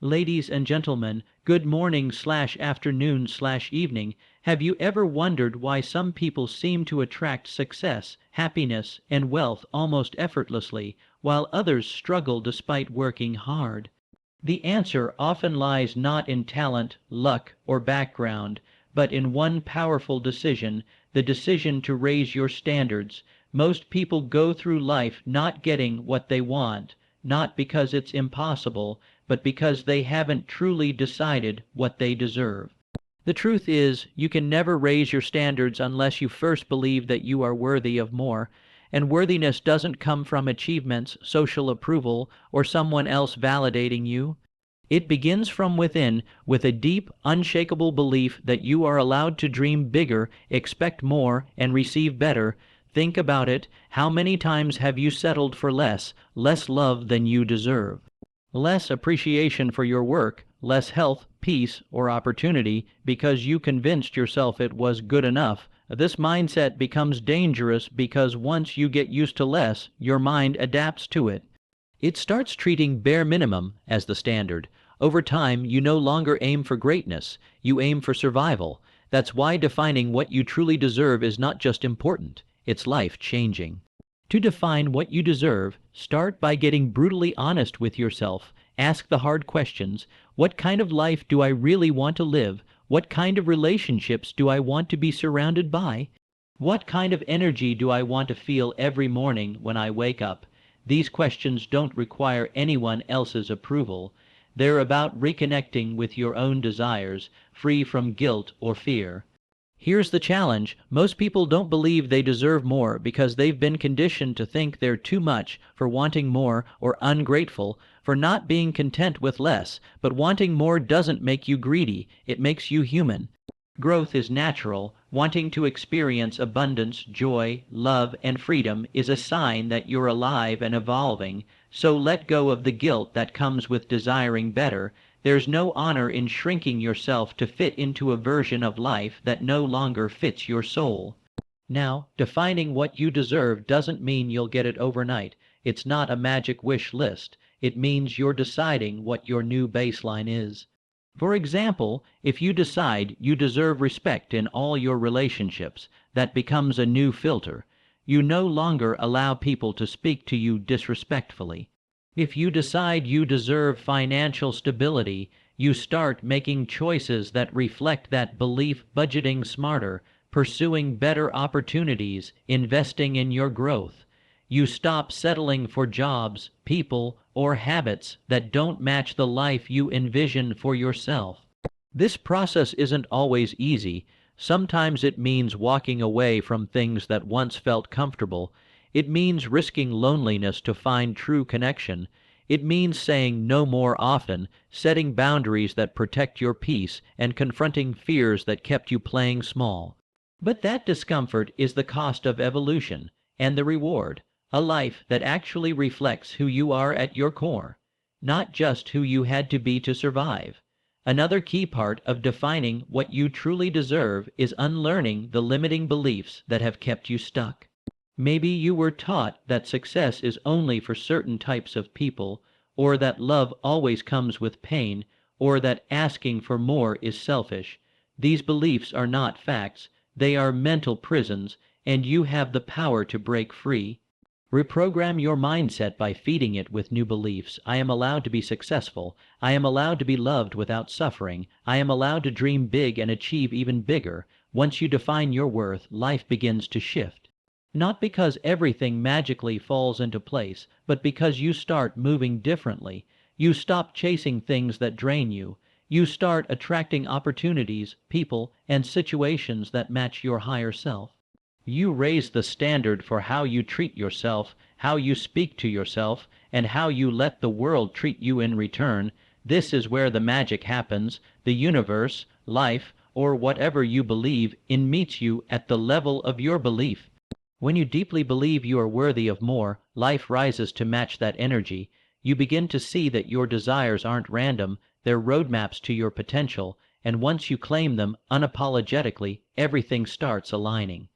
Ladies and gentlemen, good morning/afternoon/evening. Have you ever wondered why some people seem to attract success, happiness, and wealth almost effortlessly, while others struggle despite working hard? The answer often lies not in talent, luck, or background, but in one powerful decision, the decision to raise your standards. Most people go through life not getting what they want, not because it's impossible, but because they haven't truly decided what they deserve. The truth is, you can never raise your standards unless you first believe that you are worthy of more, and worthiness doesn't come from achievements, social approval, or someone else validating you. It begins from within, with a deep, unshakable belief that you are allowed to dream bigger, expect more, and receive better. Think about it. How many times have you settled for less love than you deserve? Less appreciation for your work, less health, peace, or opportunity because you convinced yourself it was good enough. This mindset becomes dangerous because once you get used to less, your mind adapts to it. It starts treating bare minimum as the standard. Over time, you no longer aim for greatness, you aim for survival. That's why defining what you truly deserve is not just important, it's life-changing. To define what you deserve, start by getting brutally honest with yourself. Ask the hard questions. What kind of life do I really want to live? What kind of relationships do I want to be surrounded by? What kind of energy do I want to feel every morning when I wake up? These questions don't require anyone else's approval. They're about reconnecting with your own desires, free from guilt or fear. Here's the challenge. Most people don't believe they deserve more because they've been conditioned to think they're too much, for wanting more, or ungrateful, for not being content with less. But wanting more doesn't make you greedy, it makes you human. Growth is natural. Wanting to experience abundance, joy, love, and freedom is a sign that you're alive and evolving. So let go of the guilt that comes with desiring better. There's no honor in shrinking yourself to fit into a version of life that no longer fits your soul. Now, defining what you deserve doesn't mean you'll get it overnight. It's not a magic wish list. It means you're deciding what your new baseline is. For example, if you decide you deserve respect in all your relationships, that becomes a new filter. You no longer allow people to speak to you disrespectfully. If you decide you deserve financial stability, you start making choices that reflect that belief, budgeting smarter, pursuing better opportunities, investing in your growth. You stop settling for jobs, people, or habits that don't match the life you envision for yourself. This process isn't always easy. Sometimes it means walking away from things that once felt comfortable. It means risking loneliness to find true connection. It means saying no more often, setting boundaries that protect your peace, and confronting fears that kept you playing small. But that discomfort is the cost of evolution, and the reward, a life that actually reflects who you are at your core, not just who you had to be to survive. Another key part of defining what you truly deserve is unlearning the limiting beliefs that have kept you stuck. Maybe you were taught that success is only for certain types of people, or that love always comes with pain, or that asking for more is selfish. These beliefs are not facts, they are mental prisons, and you have the power to break free. Reprogram your mindset by feeding it with new beliefs. I am allowed to be successful. I am allowed to be loved without suffering. I am allowed to dream big and achieve even bigger. Once you define your worth, life begins to shift. Not because everything magically falls into place, but because you start moving differently. You stop chasing things that drain you. You start attracting opportunities, people, and situations that match your higher self. You raise the standard for how you treat yourself, how you speak to yourself, and how you let the world treat you in return. This is where the magic happens. The universe, life, or whatever you believe in meets you at the level of your belief. When you deeply believe you are worthy of more, life rises to match that energy. You begin to see that your desires aren't random, they're roadmaps to your potential, and once you claim them unapologetically, everything starts aligning.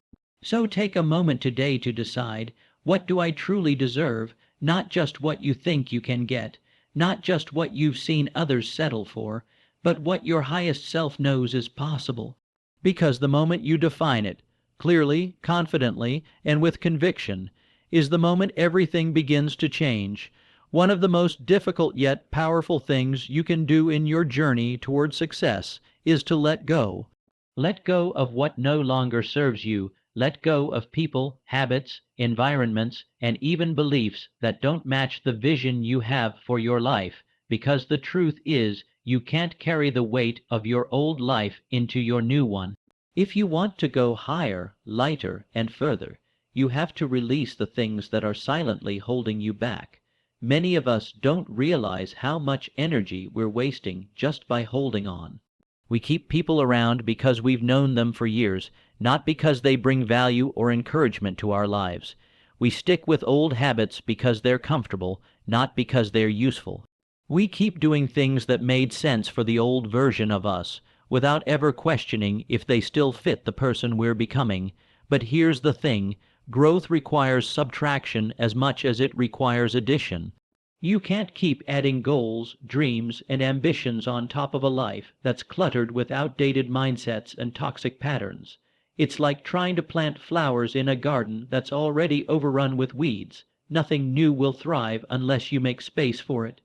So take a moment today to decide, what do I truly deserve? Not just what you think you can get. not just what you've seen others settle for, but what your highest self knows is possible. Because the moment you define it, clearly, confidently, and with conviction, is the moment everything begins to change. One of the most difficult yet powerful things you can do in your journey toward success is to let go. Let go of what no longer serves you. Let go of people, habits, environments, and even beliefs that don't match the vision you have for your life, because the truth is, you can't carry the weight of your old life into your new one. If you want to go higher, lighter, and further, you have to release the things that are silently holding you back. Many of us don't realize how much energy we're wasting just by holding on. We keep people around because we've known them for years, not because they bring value or encouragement to our lives. We stick with old habits because they're comfortable, not because they're useful. We keep doing things that made sense for the old version of us, without ever questioning if they still fit the person we're becoming. But here's the thing, growth requires subtraction as much as it requires addition. You can't keep adding goals, dreams, and ambitions on top of a life that's cluttered with outdated mindsets and toxic patterns. It's like trying to plant flowers in a garden that's already overrun with weeds. Nothing new will thrive unless you make space for it.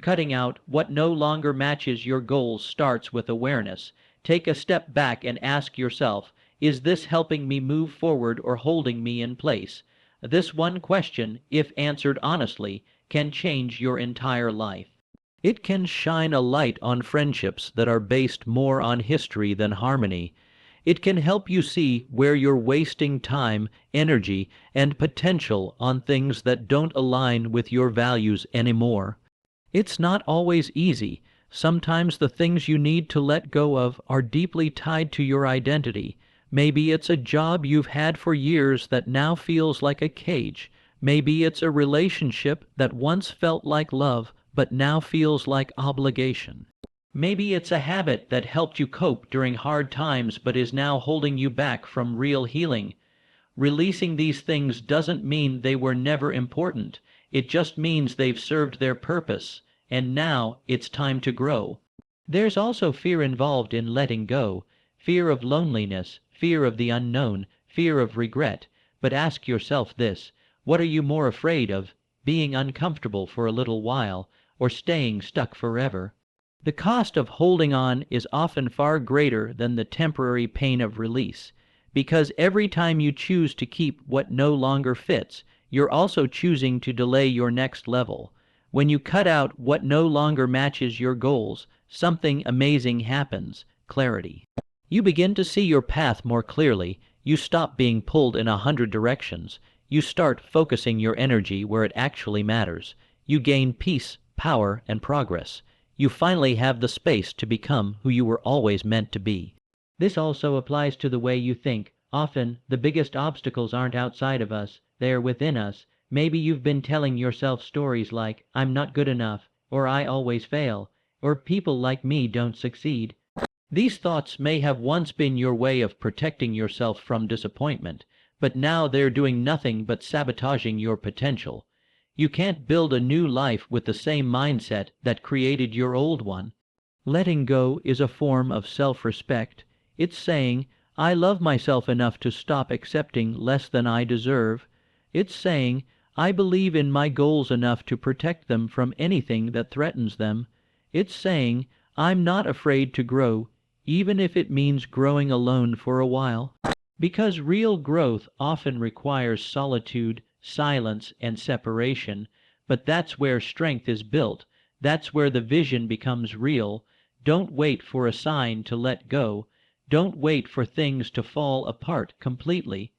Cutting out what no longer matches your goals starts with awareness. Take a step back and ask yourself, is this helping me move forward or holding me in place? This one question, if answered honestly, can change your entire life. It can shine a light on friendships that are based more on history than harmony. It can help you see where you're wasting time, energy, and potential on things that don't align with your values anymore. It's not always easy. Sometimes the things you need to let go of are deeply tied to your identity. Maybe it's a job you've had for years that now feels like a cage. Maybe it's a relationship that once felt like love but now feels like obligation. Maybe it's a habit that helped you cope during hard times but is now holding you back from real healing. Releasing these things doesn't mean they were never important. It just means they've served their purpose, and now it's time to grow. There's also fear involved in letting go. Fear of loneliness, fear of the unknown, fear of regret. But ask yourself this, what are you more afraid of, being uncomfortable for a little while, or staying stuck forever? The cost of holding on is often far greater than the temporary pain of release, because every time you choose to keep what no longer fits, you're also choosing to delay your next level. When you cut out what no longer matches your goals, something amazing happens, clarity. You begin to see your path more clearly. You stop being pulled in 100 directions. You start focusing your energy where it actually matters. You gain peace, power, and progress. You finally have the space to become who you were always meant to be. This also applies to the way you think. Often, the biggest obstacles aren't outside of us, they're within us. Maybe you've been telling yourself stories like, I'm not good enough, or I always fail, or people like me don't succeed. These thoughts may have once been your way of protecting yourself from disappointment, but now they're doing nothing but sabotaging your potential. You can't build a new life with the same mindset that created your old one. Letting go is a form of self-respect. It's saying, I love myself enough to stop accepting less than I deserve. It's saying, I believe in my goals enough to protect them from anything that threatens them. It's saying, I'm not afraid to grow, even if it means growing alone for a while. Because real growth often requires solitude, silence, and separation, but that's where strength is built. That's where the vision becomes real. Don't wait for a sign to let go. Don't wait for things to fall apart completely.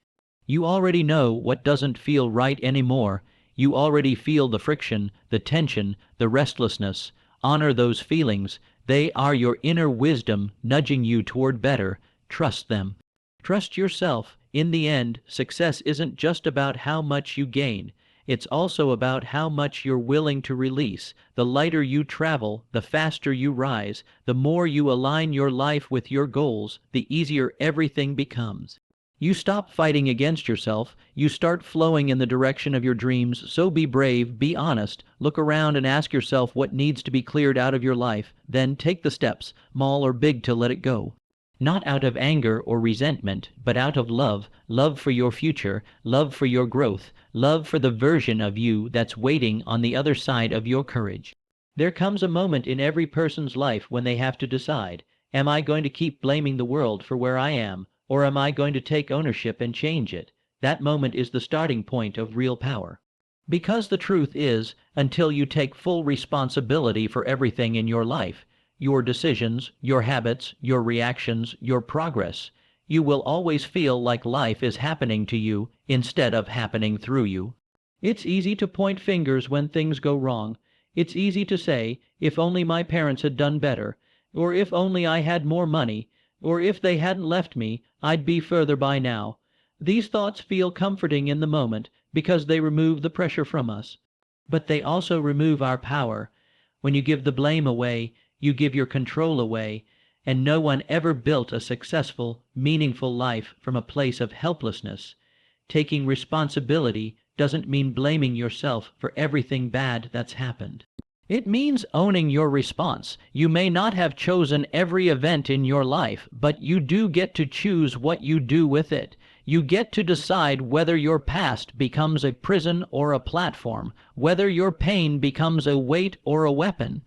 You already know what doesn't feel right anymore. You already feel the friction, the tension, the restlessness. Honor those feelings. They are your inner wisdom nudging you toward better. Trust them. Trust yourself. In the end, success isn't just about how much you gain. It's also about how much you're willing to release. The lighter you travel, the faster you rise. The more you align your life with your goals, the easier everything becomes. You stop fighting against yourself, you start flowing in the direction of your dreams, so be brave, be honest, look around and ask yourself what needs to be cleared out of your life, then take the steps, small or big, to let it go. Not out of anger or resentment, but out of love, love for your future, love for your growth, love for the version of you that's waiting on the other side of your courage. There comes a moment in every person's life when they have to decide, am I going to keep blaming the world for where I am, or am I going to take ownership and change it? That moment is the starting point of real power. Because the truth is, until you take full responsibility for everything in your life, your decisions, your habits, your reactions, your progress, you will always feel like life is happening to you instead of happening through you. It's easy to point fingers when things go wrong. It's easy to say, if only my parents had done better, or if only I had more money, or if they hadn't left me, I'd be further by now. These thoughts feel comforting in the moment because they remove the pressure from us. But they also remove our power. When you give the blame away, you give your control away, and no one ever built a successful, meaningful life from a place of helplessness. Taking responsibility doesn't mean blaming yourself for everything bad that's happened. It means owning your response. You may not have chosen every event in your life, but you do get to choose what you do with it. You get to decide whether your past becomes a prison or a platform, whether your pain becomes a weight or a weapon.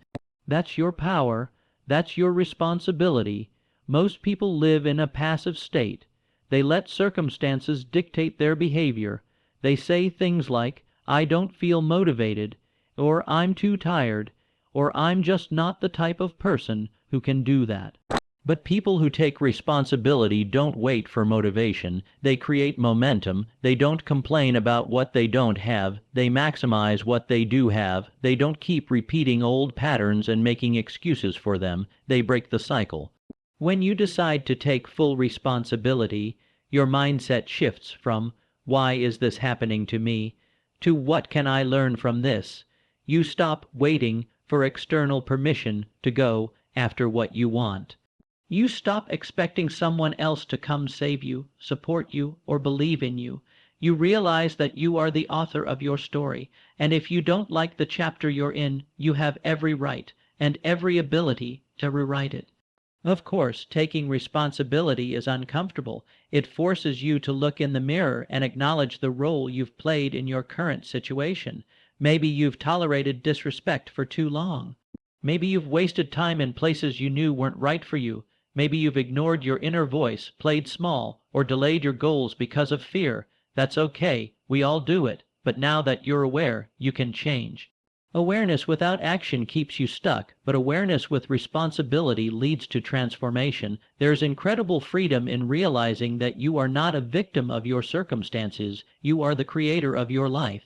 That's your power. That's your responsibility. Most people live in a passive state. They let circumstances dictate their behavior. They say things like, I don't feel motivated, or I'm too tired, or I'm just not the type of person who can do that. But people who take responsibility don't wait for motivation. They create momentum. They don't complain about what they don't have. They maximize what they do have. They don't keep repeating old patterns and making excuses for them. They break the cycle. When you decide to take full responsibility, your mindset shifts from, why is this happening to me, to what can I learn from this? You stop waiting for external permission to go after what you want. You stop expecting someone else to come save you, support you, or believe in you. You realize that you are the author of your story, and if you don't like the chapter you're in, you have every right and every ability to rewrite it. Of course, taking responsibility is uncomfortable. It forces you to look in the mirror and acknowledge the role you've played in your current situation. Maybe you've tolerated disrespect for too long. Maybe you've wasted time in places you knew weren't right for you. Maybe you've ignored your inner voice, played small, or delayed your goals because of fear. That's okay. We all do it. But now that you're aware, you can change. Awareness without action keeps you stuck, but awareness with responsibility leads to transformation. There's incredible freedom in realizing that you are not a victim of your circumstances. You are the creator of your life.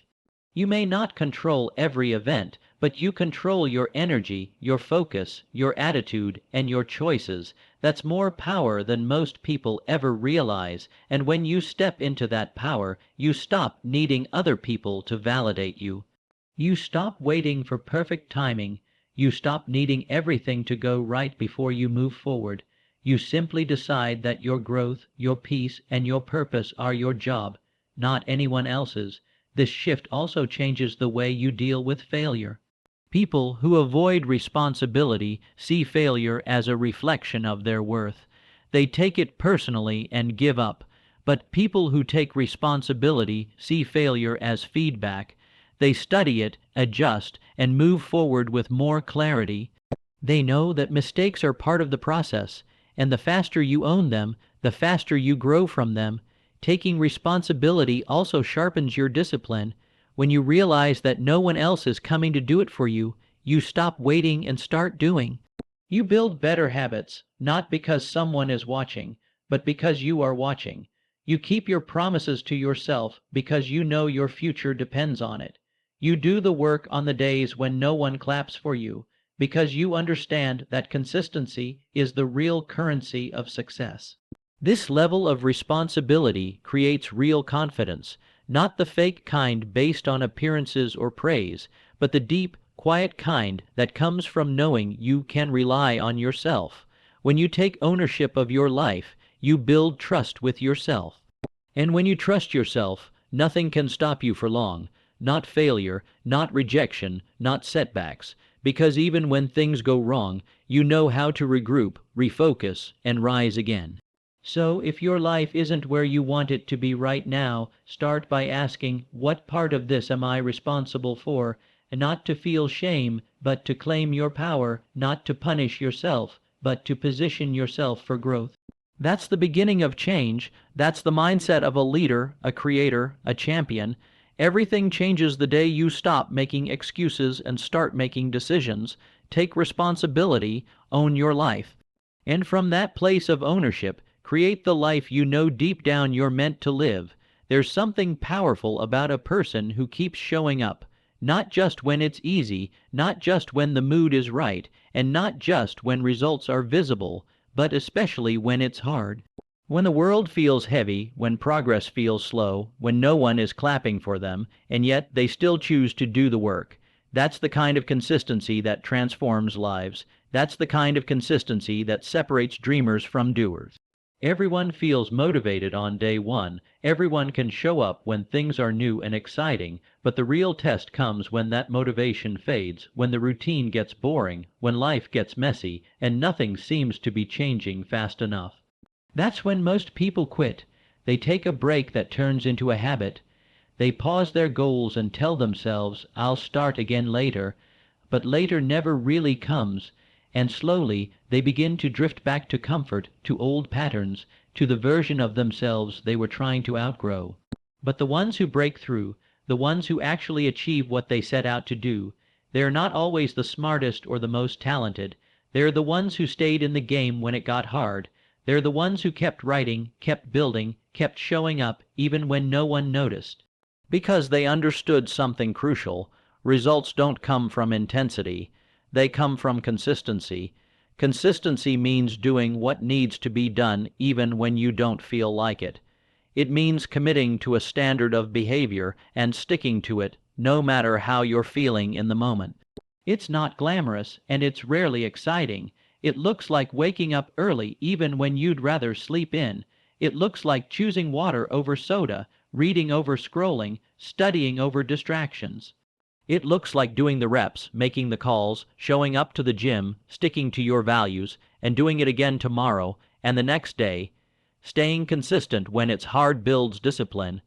You may not control every event, but you control your energy, your focus, your attitude, and your choices. That's more power than most people ever realize, and when you step into that power, you stop needing other people to validate you. You stop waiting for perfect timing. You stop needing everything to go right before you move forward. You simply decide that your growth, your peace, and your purpose are your job, not anyone else's. This shift also changes the way you deal with failure. People who avoid responsibility see failure as a reflection of their worth. They take it personally and give up. But people who take responsibility see failure as feedback. They study it, adjust, and move forward with more clarity. They know that mistakes are part of the process, and the faster you own them, the faster you grow from them. Taking responsibility also sharpens your discipline. When you realize that no one else is coming to do it for you, you stop waiting and start doing. You build better habits, not because someone is watching, but because you are watching. You keep your promises to yourself because you know your future depends on it. You do the work on the days when no one claps for you, because you understand that consistency is the real currency of success. This level of responsibility creates real confidence, not the fake kind based on appearances or praise, but the deep, quiet kind that comes from knowing you can rely on yourself. When you take ownership of your life, you build trust with yourself. And when you trust yourself, nothing can stop you for long. Not failure, not rejection, not setbacks. Because even when things go wrong, you know how to regroup, refocus, and rise again. So, if your life isn't where you want it to be right now, start by asking, what part of this am I responsible for? And not to feel shame, but to claim your power, not to punish yourself, but to position yourself for growth. That's the beginning of change. That's the mindset of a leader, a creator, a champion. Everything changes the day you stop making excuses and start making decisions. Take responsibility, own your life. And from that place of ownership, create the life you know deep down you're meant to live. There's something powerful about a person who keeps showing up, not just when it's easy, not just when the mood is right, and not just when results are visible, but especially when it's hard. When the world feels heavy, when progress feels slow, when no one is clapping for them, and yet they still choose to do the work. That's the kind of consistency that transforms lives. That's the kind of consistency that separates dreamers from doers. Everyone feels motivated on day one. Everyone can show up when things are new and exciting, but the real test comes when that motivation fades, when the routine gets boring, when life gets messy, and nothing seems to be changing fast enough. That's when most people quit. They take a break that turns into a habit. They pause their goals and tell themselves, I'll start again later, but later never really comes, and slowly they begin to drift back to comfort, to old patterns, to the version of themselves they were trying to outgrow. But the ones who break through, the ones who actually achieve what they set out to do, they're not always the smartest or the most talented. They're the ones who stayed in the game when it got hard. They're the ones who kept writing, kept building, kept showing up even when no one noticed. Because they understood something crucial. Results don't come from intensity. They come from consistency. Consistency means doing what needs to be done even when you don't feel like it. It means committing to a standard of behavior and sticking to it, no matter how you're feeling in the moment. It's not glamorous, and it's rarely exciting. It looks like waking up early even when you'd rather sleep in. It looks like choosing water over soda, reading over scrolling, studying over distractions. It looks like doing the reps, making the calls, showing up to the gym, sticking to your values, and doing it again tomorrow and the next day. Staying consistent when it's hard builds discipline,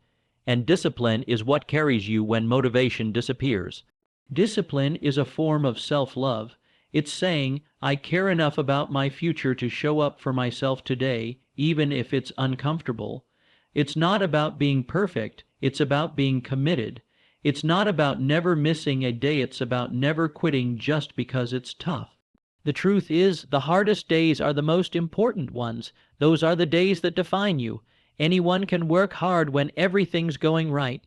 and discipline is what carries you when motivation disappears. Discipline is a form of self-love. It's saying, I care enough about my future to show up for myself today, even if it's uncomfortable. It's not about being perfect, it's about being committed. It's not about never missing a day, it's about never quitting just because it's tough. The truth is, the hardest days are the most important ones. Those are the days that define you. Anyone can work hard when everything's going right.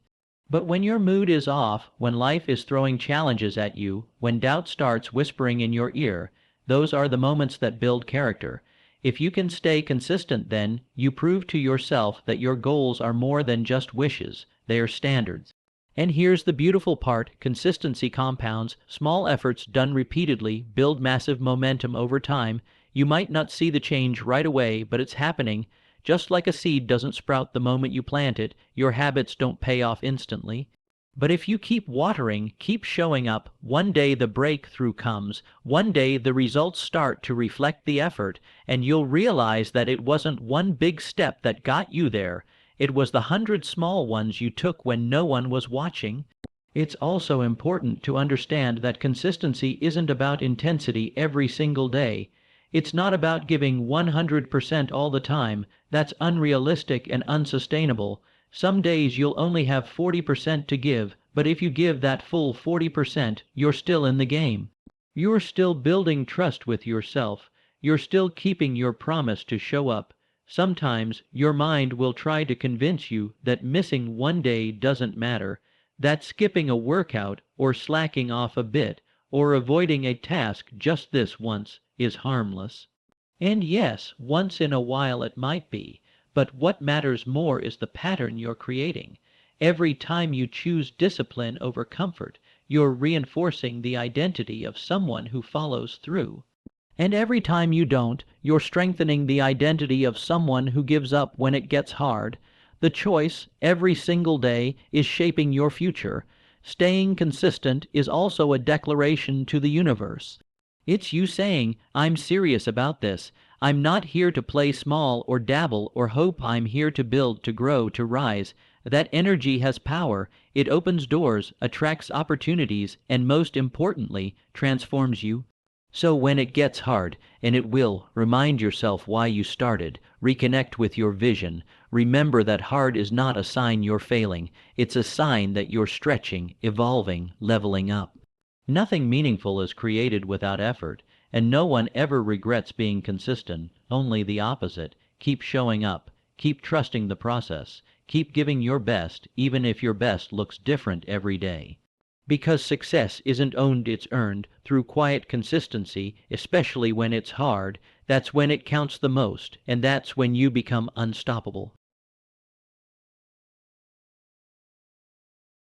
But when your mood is off, when life is throwing challenges at you, when doubt starts whispering in your ear, those are the moments that build character. If you can stay consistent then, you prove to yourself that your goals are more than just wishes, they are standards. And here's the beautiful part, consistency compounds. Small efforts done repeatedly build massive momentum over time. You might not see the change right away, but it's happening. Just like a seed doesn't sprout the moment you plant it, your habits don't pay off instantly. But if you keep watering, keep showing up, one day the breakthrough comes. One day the results start to reflect the effort, and you'll realize that it wasn't one big step that got you there. It was the 100 small ones you took when no one was watching. It's also important to understand that consistency isn't about intensity every single day. It's not about giving 100% all the time. That's unrealistic and unsustainable. Some days you'll only have 40% to give, but if you give that full 40%, you're still in the game. You're still building trust with yourself. You're still keeping your promise to show up. Sometimes your mind will try to convince you that missing one day doesn't matter, that skipping a workout or slacking off a bit or avoiding a task just this once is harmless. And yes, once in a while it might be, but what matters more is the pattern you're creating. Every time you choose discipline over comfort, you're reinforcing the identity of someone who follows through. And every time you don't, you're strengthening the identity of someone who gives up when it gets hard. The choice, every single day, is shaping your future. Staying consistent is also a declaration to the universe. It's you saying, I'm serious about this. I'm not here to play small or dabble or hope. I'm here to build, to grow, to rise. That energy has power. It opens doors, attracts opportunities, and most importantly, transforms you. So when it gets hard, and it will, remind yourself why you started. Reconnect with your vision. Remember that hard is not a sign you're failing. It's a sign that you're stretching, evolving, leveling up. Nothing meaningful is created without effort, and no one ever regrets being consistent, only the opposite. Keep showing up, keep trusting the process, keep giving your best, even if your best looks different every day. Because success isn't owned, it's earned through quiet consistency, especially when it's hard. That's when it counts the most, and that's when you become unstoppable.